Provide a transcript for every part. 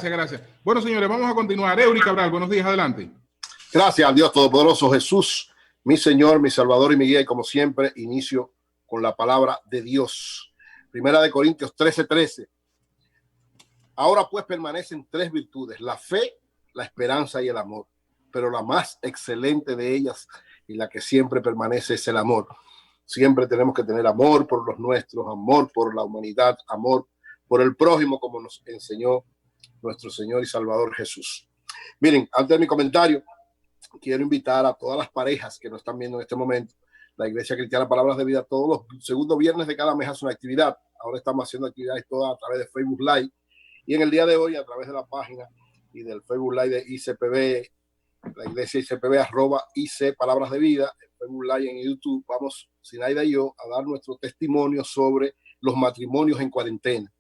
Gracias. Bueno, señores, vamos a continuar. Eury Cabral, buenos días, adelante. Gracias al Dios Todopoderoso, Jesús, mi Señor, mi Salvador y mi guía. Y como siempre, inicio con la palabra de Dios. Primera de Corintios 13:13. Ahora pues permanecen tres virtudes: la fe, la esperanza y el amor. Pero la más excelente de ellas y la que siempre permanece es el amor. Siempre tenemos que tener amor por los nuestros, amor por la humanidad, amor por el prójimo, como nos enseñó nuestro Señor y Salvador Jesús. Miren, antes de mi comentario, quiero invitar a todas las parejas que nos están viendo en este momento. La Iglesia Cristiana Palabras de Vida todos los segundos viernes de cada mes hace una actividad. Ahora estamos haciendo actividades todas a través de Facebook Live, y en el día de hoy a través de la página y del Facebook Live de ICPB, la Iglesia ICPB, @IC Palabras de Vida, el Facebook Live en YouTube. Vamos, Sinaida y yo, a dar nuestro testimonio sobre los matrimonios en cuarentena.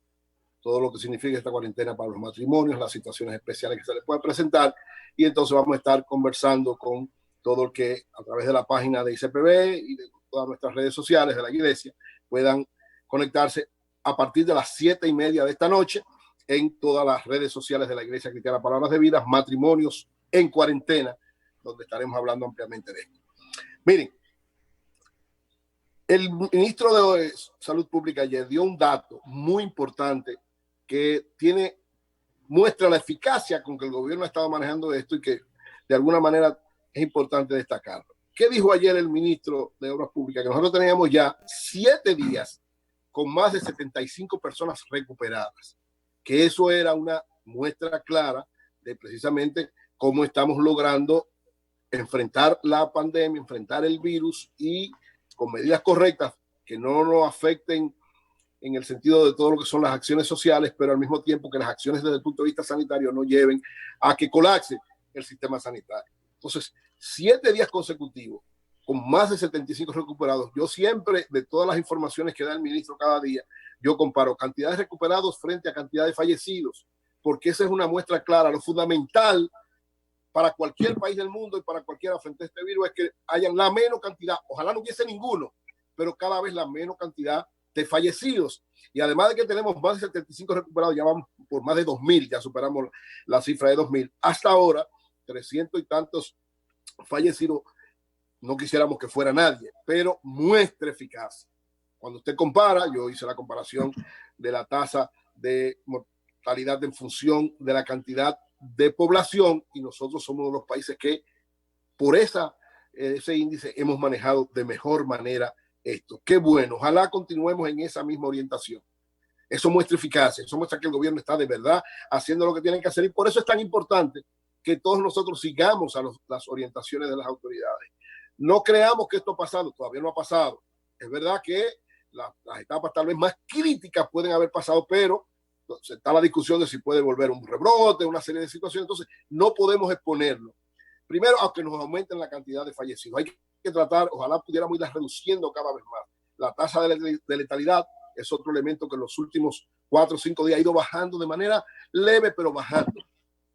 Todo lo que significa esta cuarentena para los matrimonios, las situaciones especiales que se les pueden presentar, y entonces vamos a estar conversando con todo el que a través de la página de ICPB y de todas nuestras redes sociales de la iglesia puedan conectarse a partir de las 7:30 de esta noche en todas las redes sociales de la Iglesia Cristiana Palabras de Vida, matrimonios en cuarentena, donde estaremos hablando ampliamente de esto. Miren, el ministro de Salud Pública ayer dio un dato muy importante que muestra la eficacia con que el gobierno ha estado manejando esto y que de alguna manera es importante destacarlo. ¿Qué dijo ayer el ministro de Obras Públicas? Que nosotros teníamos ya 7 días con más de 75 personas recuperadas, que eso era una muestra clara de precisamente cómo estamos logrando enfrentar la pandemia, enfrentar el virus, y con medidas correctas que no nos afecten en el sentido de todo lo que son las acciones sociales, pero al mismo tiempo que las acciones desde el punto de vista sanitario no lleven a que colapse el sistema sanitario. Entonces, 7 días consecutivos con más de 75 recuperados. Yo siempre, de todas las informaciones que da el ministro cada día, yo comparo cantidad de recuperados frente a cantidad de fallecidos, porque esa es una muestra clara. Lo fundamental para cualquier país del mundo y para cualquiera frente a este virus es que hayan la menos cantidad, ojalá no hubiese ninguno, pero cada vez la menos cantidad de fallecidos. Y además de que tenemos más de 75 recuperados, ya vamos por más de 2.000, ya superamos la cifra de 2.000. Hasta ahora, 300 y tantos fallecidos. No quisiéramos que fuera nadie, pero muestra eficacia. Cuando usted compara, yo hice la comparación de la tasa de mortalidad en función de la cantidad de población, y nosotros somos uno de los países que por ese índice hemos manejado de mejor manera esto. Qué bueno, ojalá continuemos en esa misma orientación. Eso muestra eficacia, eso muestra que el gobierno está de verdad haciendo lo que tienen que hacer, y por eso es tan importante que todos nosotros sigamos las orientaciones de las autoridades. No creamos que esto ha pasado, todavía no ha pasado. Es verdad que las etapas tal vez más críticas pueden haber pasado, pero está la discusión de si puede volver un rebrote, una serie de situaciones. Entonces no podemos exponerlo. Primero, aunque nos aumenten la cantidad de fallecidos, hay que tratar, ojalá pudiéramos ir reduciendo cada vez más. La tasa de letalidad es otro elemento que en los últimos 4 o 5 días ha ido bajando de manera leve, pero bajando.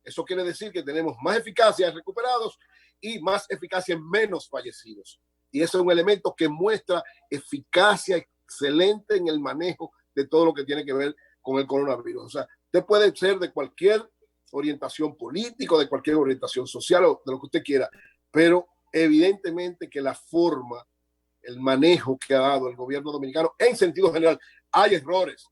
Eso quiere decir que tenemos más eficacia en recuperados y más eficacia en menos fallecidos. Y eso es un elemento que muestra eficacia excelente en el manejo de todo lo que tiene que ver con el coronavirus. O sea, usted puede ser de cualquier orientación política, de cualquier orientación social o de lo que usted quiera, pero evidentemente que la forma, el manejo que ha dado el gobierno dominicano en sentido general, hay errores,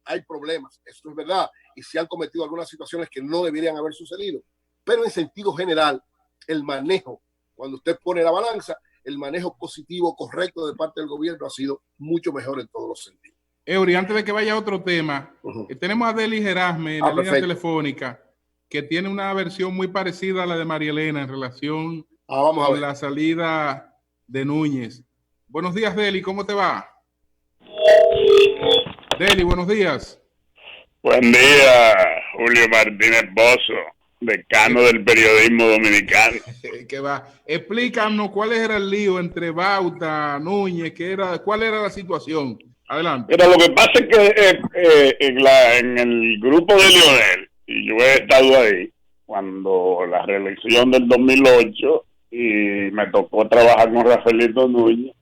hay problemas, esto es verdad, y se han cometido algunas situaciones que no deberían haber sucedido, pero en sentido general, el manejo, cuando usted pone la balanza, el manejo positivo, correcto de parte del gobierno ha sido mucho mejor en todos los sentidos. Eury, antes de que vaya a otro tema, tenemos a Deli Gerasme en la línea telefónica, que tiene una versión muy parecida a la de María Elena en relación con la salida de Núñez. Buenos días, Deli, ¿cómo te va? Deli, buenos días. Buen día, Julio Martínez Bozo, decano del periodismo dominicano. ¿Qué va? Explícanos cuál era el lío entre Bauta, Núñez, cuál era la situación. Adelante. Mira, lo que pasa es que en el grupo de Leonel, y yo he estado ahí, cuando la reelección del 2008, y me tocó trabajar con Rafaelito Núñez,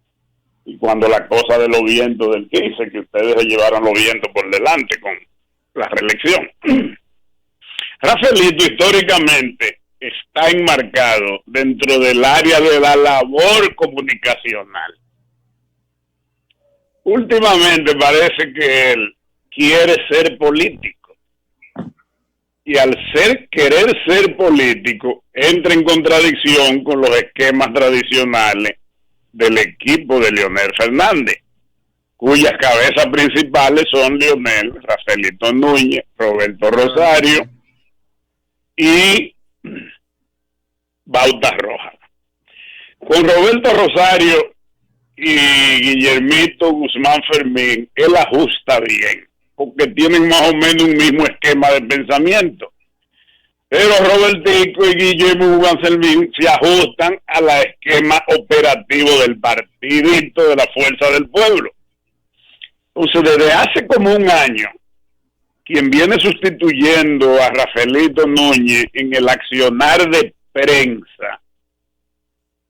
y cuando la cosa de los vientos del 15, que ustedes se llevaron los vientos por delante con la reelección. Rafaelito históricamente está enmarcado dentro del área de la labor comunicacional. Últimamente parece que él quiere ser político y al querer ser político entra en contradicción con los esquemas tradicionales del equipo de Leonel Fernández, cuyas cabezas principales son Leonel, Rafaelito Núñez, Roberto Rosario y Bautas Rojas. Con Roberto Rosario y Guillermito Guzmán Fermín, él ajusta bien, porque tienen más o menos un mismo esquema de pensamiento. Pero Robertico y Guillermo Guzmán Fermín se ajustan al esquema operativo del partidito de la Fuerza del Pueblo. Entonces, desde hace como un año, quien viene sustituyendo a Rafaelito Núñez en el accionar de prensa,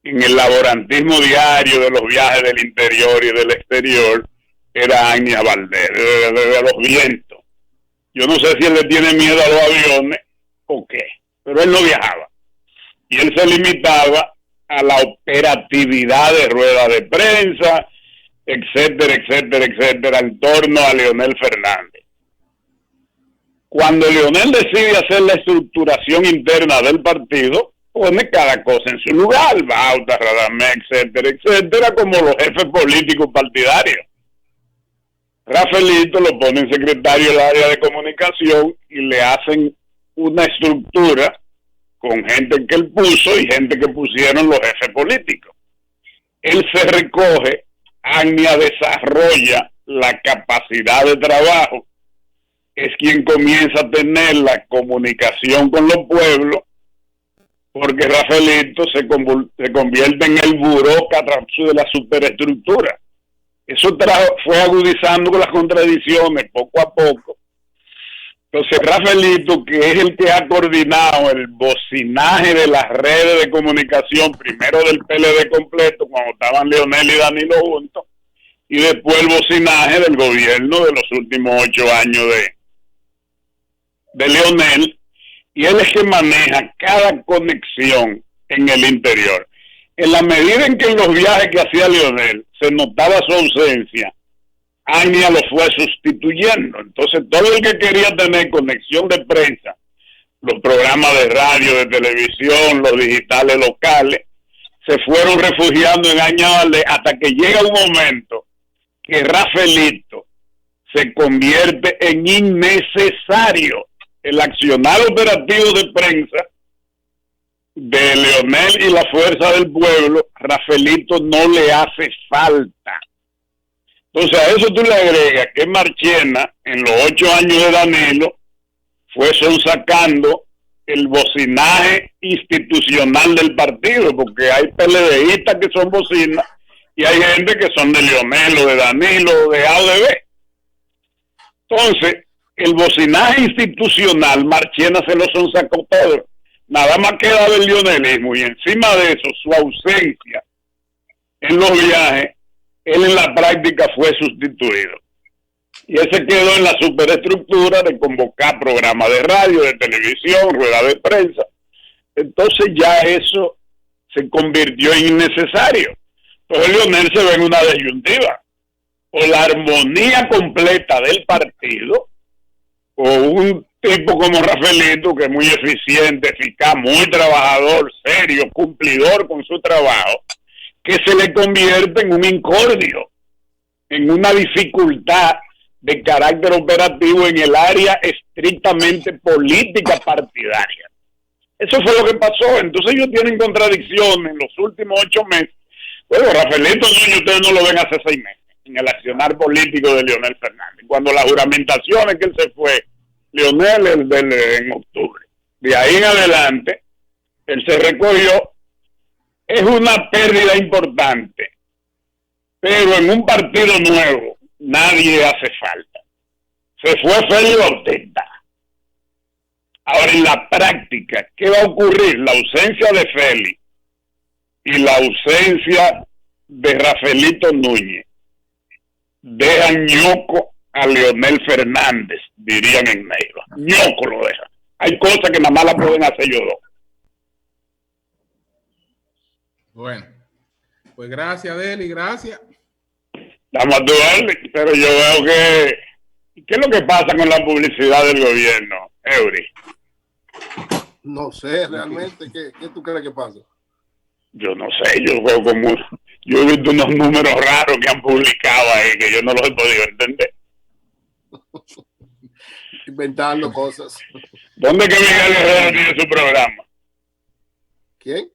en el laborantismo diario de los viajes del interior y del exterior, era Agnia Valdés, de los vientos. Yo no sé si él le tiene miedo a los aviones o qué, pero él no viajaba. Y él se limitaba a la operatividad de rueda de prensa, etcétera, etcétera, etcétera, en torno a Leonel Fernández. Cuando Leonel decide hacer la estructuración interna del partido, pone cada cosa en su lugar, Bauta, Radamés, etcétera, etcétera, como los jefes políticos partidarios. Rafaelito lo pone en secretario del área de comunicación y le hacen una estructura con gente que él puso y gente que pusieron los jefes políticos. Él se recoge, Agnia desarrolla la capacidad de trabajo, es quien comienza a tener la comunicación con los pueblos, porque Rafaelito se convierte en el burócrata de la superestructura. Eso fue agudizando con las contradicciones poco a poco. Entonces Rafaelito, que es el que ha coordinado el bocinaje de las redes de comunicación, primero del PLD completo, cuando estaban Leonel y Danilo juntos, y después el bocinaje del gobierno de los últimos 8 años de Leonel, y él es que maneja cada conexión en el interior. En la medida en que en los viajes que hacía Leonel se notaba su ausencia, Agnia lo fue sustituyendo. Entonces todo el que quería tener conexión de prensa, los programas de radio, de televisión, los digitales locales, se fueron refugiando en Agnia Valdés hasta que llega un momento que Rafaelito se convierte en innecesario. El accionar operativo de prensa de Leonel y la Fuerza del Pueblo, Rafaelito no le hace falta. Entonces a eso tú le agregas que Marchena, en los 8 años de Danilo, fue sacando el bocinaje institucional del partido, porque hay PLDistas que son bocinas y hay gente que son de Leonel o de Danilo o de A o de B. Entonces, el bocinaje institucional, Marchena se lo sacó todo. Nada más queda del leonelismo, y encima de eso, su ausencia en los viajes, él en la práctica fue sustituido. Y él se quedó en la superestructura de convocar programas de radio, de televisión, rueda de prensa. Entonces ya eso se convirtió en innecesario. Entonces Leonel se ve en una disyuntiva. O la armonía completa del partido, o un tipo como Rafaelito, que es muy eficiente, eficaz, muy trabajador, serio, cumplidor con su trabajo, que se le convierte en un incordio, en una dificultad de carácter operativo en el área estrictamente política partidaria. Eso fue lo que pasó. Entonces ellos tienen contradicciones en los últimos 8 meses. Bueno, Rafaelito Núñez ustedes no lo ven hace 6 meses en el accionar político de Leonel Fernández, cuando las juramentaciones que él se fue, Leonel en octubre. De ahí en adelante, él se recogió. Es una pérdida importante, pero en un partido nuevo nadie hace falta. Se fue Félix Bautista. Ahora, en la práctica, ¿qué va a ocurrir? La ausencia de Félix y la ausencia de Rafaelito Núñez dejan ñoco a Leonel Fernández, dirían en Neiva. ñoco lo deja. Hay cosas que nada más las pueden hacer ellos dos. Bueno, pues gracias, Deli, gracias. Estamos a tu orden, pero yo veo que... ¿Qué es lo que pasa con la publicidad del gobierno, Eury? No sé realmente qué tú crees que pasa. Yo no sé, yo veo como... Yo he visto unos números raros que han publicado ahí que yo no los he podido entender. Inventando cosas. ¿Dónde que Miguel Guerrero tiene su programa? ¿Quién?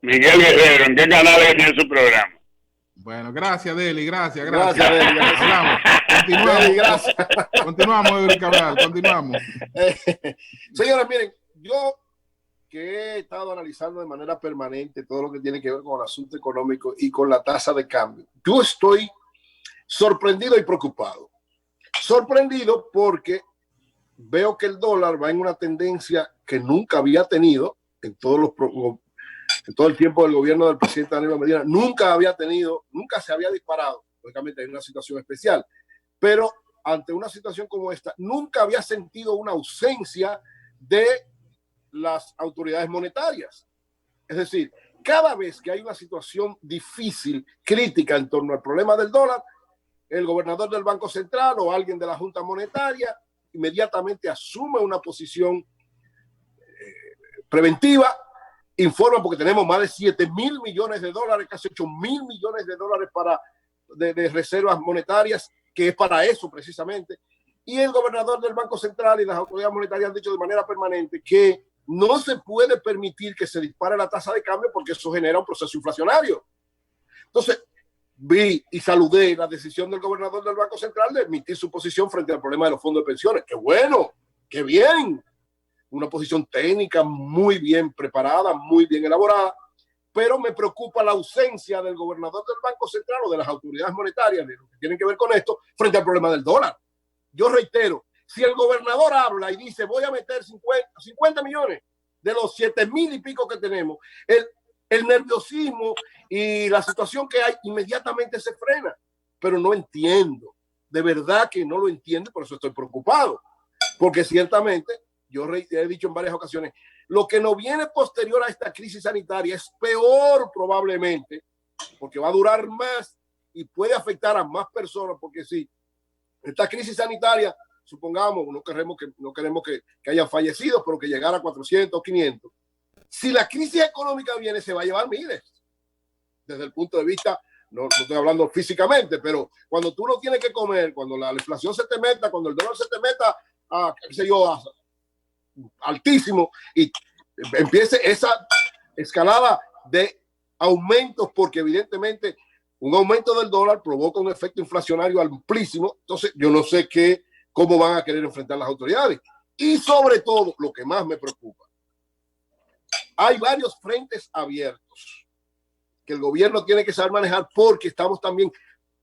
Miguel Guerrero, ¿en qué canal tiene su programa? Bueno, gracias, Deli, gracias. Gracias, Deli, gracias. Continuamos, Deli, gracias. Continuamos, Eury Cabral, continuamos. Señores, miren, yo que he estado analizando de manera permanente todo lo que tiene que ver con el asunto económico y con la tasa de cambio, yo estoy sorprendido y preocupado. Sorprendido porque veo que el dólar va en una tendencia que nunca había tenido en todo el tiempo del gobierno del presidente Danilo Medina. Nunca se había disparado. Lógicamente hay una situación especial, pero ante una situación como esta, nunca había sentido una ausencia de las autoridades monetarias. Es decir, cada vez que hay una situación difícil, crítica en torno al problema del dólar, el gobernador del Banco Central o alguien de la Junta Monetaria inmediatamente asume una posición preventiva, informa, porque tenemos más de 7,000 millones de dólares, casi 8,000 millones de dólares de reservas monetarias, que es para eso precisamente. Y el gobernador del Banco Central y las autoridades monetarias han dicho de manera permanente que no se puede permitir que se dispare la tasa de cambio porque eso genera un proceso inflacionario. Entonces, vi y saludé la decisión del gobernador del Banco Central de emitir su posición frente al problema de los fondos de pensiones. ¡Qué bueno! ¡Qué bien! Una posición técnica muy bien preparada, muy bien elaborada, pero me preocupa la ausencia del gobernador del Banco Central o de las autoridades monetarias de lo que tienen que ver con esto frente al problema del dólar. Yo reitero, si el gobernador habla y dice voy a meter 50 millones de los 7,000 y pico que tenemos, el nerviosismo y la situación que hay inmediatamente se frena. Pero no entiendo, de verdad que no lo entiendo, por eso estoy preocupado, porque ciertamente, yo he dicho en varias ocasiones, lo que nos viene posterior a esta crisis sanitaria es peor probablemente, porque va a durar más y puede afectar a más personas, porque si esta crisis sanitaria, supongamos, no queremos que hayan fallecidos, pero que llegara a 400 o 500. Si la crisis económica viene, se va a llevar miles. Desde el punto de vista, no estoy hablando físicamente, pero cuando tú no tienes que comer, cuando la inflación se te meta, cuando el dólar se te meta a, qué sé yo, altísimo, y empiece esa escalada de aumentos, porque evidentemente un aumento del dólar provoca un efecto inflacionario amplísimo. Entonces yo no sé cómo van a querer enfrentar las autoridades. Y sobre todo, lo que más me preocupa, hay varios frentes abiertos que el gobierno tiene que saber manejar, porque estamos también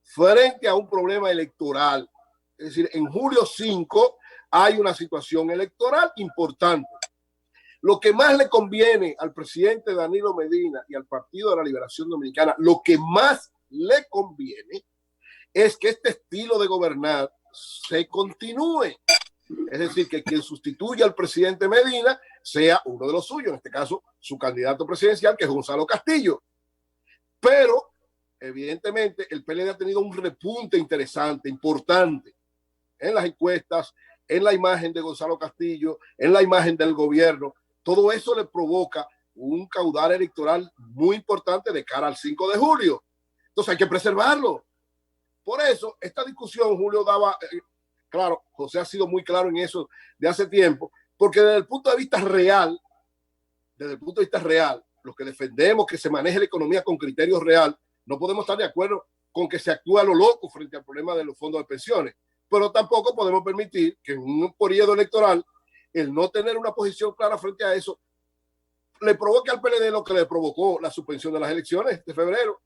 frente a un problema electoral. Es decir, en julio 5 hay una situación electoral importante. Lo que más le conviene al presidente Danilo Medina y al Partido de la Liberación Dominicana, lo que más le conviene es que este estilo de gobernar se continúe. Es decir, que quien sustituya al presidente Medina sea uno de los suyos, en este caso su candidato presidencial, que es Gonzalo Castillo. Pero, evidentemente, el PLD ha tenido un repunte interesante, importante, en las encuestas, en la imagen de Gonzalo Castillo, en la imagen del gobierno. Todo eso le provoca un caudal electoral muy importante de cara al 5 de julio. Entonces hay que preservarlo. Por eso, esta discusión, Julio daba, claro, José ha sido muy claro en eso de hace tiempo, porque desde el punto de vista real, los que defendemos que se maneje la economía con criterios real, no podemos estar de acuerdo con que se actúe a lo loco frente al problema de los fondos de pensiones, pero tampoco podemos permitir que en un periodo electoral el no tener una posición clara frente a eso le provoque al PLD lo que le provocó la suspensión de las elecciones de febrero.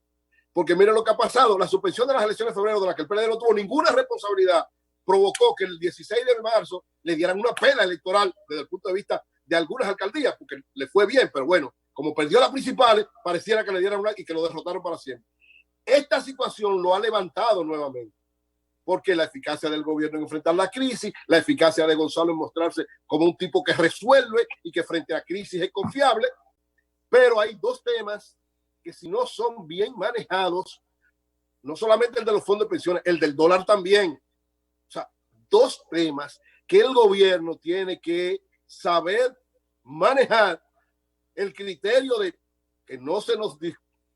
Porque miren lo que ha pasado, la suspensión de las elecciones de febrero, de la que el PLD no tuvo ninguna responsabilidad, provocó que el 16 de marzo le dieran una pela electoral desde el punto de vista de algunas alcaldías, porque le fue bien, pero bueno, como perdió las principales, pareciera que le dieran una y que lo derrotaron para siempre. Esta situación lo ha levantado nuevamente. porque la eficacia del gobierno en enfrentar la crisis, la eficacia de Gonzalo en mostrarse como un tipo que resuelve y que frente a crisis es confiable. Pero hay dos temas que si no son bien manejados, no solamente el de los fondos de pensiones, el del dólar también. O sea, dos temas que el gobierno tiene que saber manejar, el criterio de que no se nos,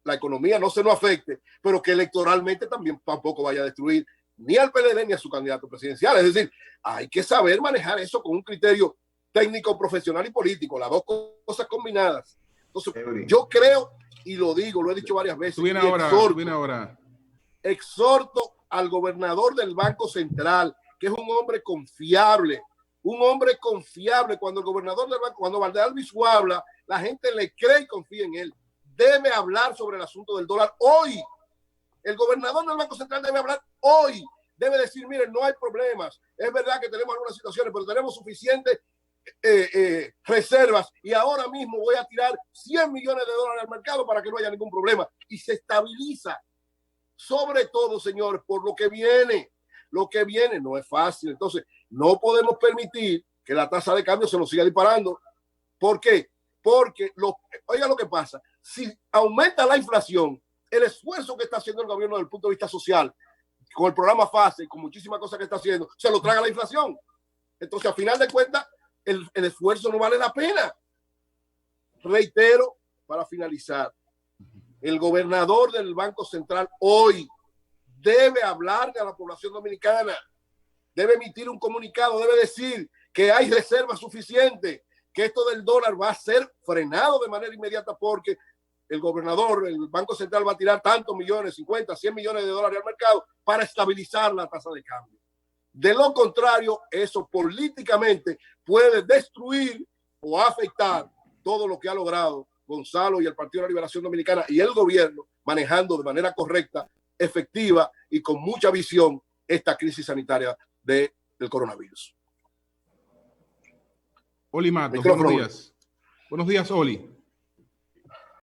la economía no se nos afecte, pero que electoralmente tampoco vaya a destruir ni al PLD ni a su candidato presidencial. Es decir, hay que saber manejar eso con un criterio técnico, profesional y político, las dos cosas combinadas. Entonces, yo creo, y lo digo, lo he dicho varias veces, exhorto al gobernador del Banco Central, que es un hombre confiable, cuando el gobernador del banco, cuando Valdez-Albizu habla, la gente le cree y confía en él. Debe hablar sobre el asunto del dólar hoy. El gobernador del Banco Central debe hablar hoy. Debe decir, miren, no hay problemas. Es verdad que tenemos algunas situaciones, pero tenemos suficientes reservas y ahora mismo voy a tirar $100 millones al mercado para que no haya ningún problema. Y se estabiliza. Sobre todo, señores, por lo que viene. Lo que viene no es fácil. Entonces, no podemos permitir que la tasa de cambio se nos siga disparando. ¿Por qué? Porque, oiga lo que pasa. Si aumenta la inflación, el esfuerzo que está haciendo el gobierno desde el punto de vista social, con el programa FASE y con muchísimas cosas que está haciendo, se lo traga la inflación. Entonces, al final de cuentas, el esfuerzo no vale la pena. Reitero, para finalizar, el gobernador del Banco Central hoy debe hablarle a la población dominicana, debe emitir un comunicado, debe decir que hay reservas suficientes, que esto del dólar va a ser frenado de manera inmediata porque el gobernador, el Banco Central va a tirar tantos millones, 50, 100 millones de dólares al mercado para estabilizar la tasa de cambio. De lo contrario, eso políticamente puede destruir o afectar todo lo que ha logrado Gonzalo y el Partido de la Liberación Dominicana y el gobierno manejando de manera correcta, efectiva y con mucha visión esta crisis sanitaria del coronavirus. Oli Matos, buenos días. Buenos días, Oli.